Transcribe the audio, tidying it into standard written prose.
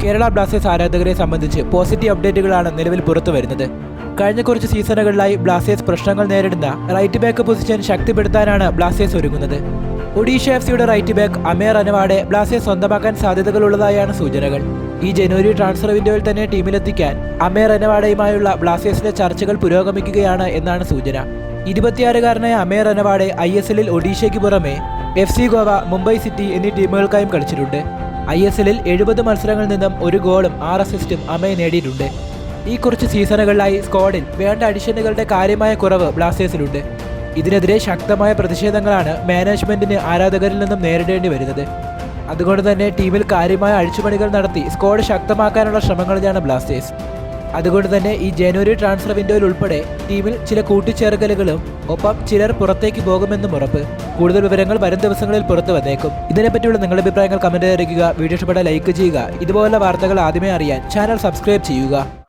Kerala Blasters ആരാധകരെ സംബന്ധിച്ച് positive അപ്ഡേറ്റുകളാണ് നിലവിൽ പുറത്തു വരുന്നത്. കഴിഞ്ഞ കുറച്ച് സീസണുകളിലായി ബ്ലാസ്റ്റേഴ്സ് പ്രശ്നങ്ങൾ നേരിടുന്ന റൈറ്റ് ബാക്ക് പൊസിഷൻ ശക്തിപ്പെടുത്താനാണ് ബ്ലാസ്റ്റേഴ്സ് ഒരുങ്ങുന്നത്. Odisha എഫ്സിയുടെ right back Amer അനവാഡെ Blasters സ്വന്തമാക്കാൻ സാധ്യതകളുള്ളതായാണ് സൂചനകൾ. ഈ ജനുവരി ട്രാൻസ്ഫർ വിൻഡോയിൽ തന്നെ ടീമിലെത്തിക്കാൻ അമേർ അനവാഡയുമായുള്ള ബ്ലാസ്റ്റേഴ്സിന്റെ ചർച്ചകൾ പുരോഗമിക്കുകയാണ് എന്നാണ് സൂചന. 26-കാരനായ അമേർ അനവാഡെ ISLൽ ഒഡീഷയ്ക്ക് പുറമെ FC ഗോവ, മുംബൈ സിറ്റി എന്നീ ടീമുകൾക്കായും കളിച്ചിട്ടുണ്ട്. ISLൽ 70 മത്സരങ്ങളിൽ നിന്നും 1 ഗോളും 6 അസിസ്റ്റും അമേ നേടിയിട്ടുണ്ട്. ഈ കുറച്ച് സീസണുകളിലായി സ്ക്വാഡിൽ വേണ്ട അഡിഷനുകളുടെ കാര്യമായ കുറവ് ബ്ലാസ്റ്റേഴ്സിലുണ്ട്. ഇതിനെതിരെ ശക്തമായ പ്രതിഷേധങ്ങളാണ് മാനേജ്മെന്റിന് ആരാധകരിൽ നിന്നും നേരിടേണ്ടി വരുന്നത്. അതുകൊണ്ട് തന്നെ ടീമിൽ കാര്യമായ അഴിച്ചുപണികൾ നടത്തി സ്ക്വാഡ് ശക്തമാക്കാനുള്ള ശ്രമങ്ങളിലാണ് ബ്ലാസ്റ്റേഴ്സ്. അതുകൊണ്ട് തന്നെ ഈ ജനുവരി ട്രാൻസ്ഫർ വിൻഡോയിൽ ഉൾപ്പെടെ ടീമിൽ ചില കൂട്ടിച്ചേർക്കലുകളും ഒപ്പം ചിലർ പുറത്തേക്ക് പോകുമെന്നും ഉറപ്പ്. കൂടുതൽ വിവരങ്ങൾ വരും ദിവസങ്ങളിൽ പുറത്തു വന്നേക്കും. ഇതിനെപ്പറ്റിയുള്ള നിങ്ങളുടെ അഭിപ്രായങ്ങൾ കമന്റ് അറിയിക്കുക. വീഡിയോ ഇഷ്ടപ്പെട്ടാൽ ലൈക്ക് ചെയ്യുക. ഇതുപോലുള്ള വാർത്തകൾ ആദ്യമേ അറിയാൻ ചാനൽ സബ്സ്ക്രൈബ് ചെയ്യുക.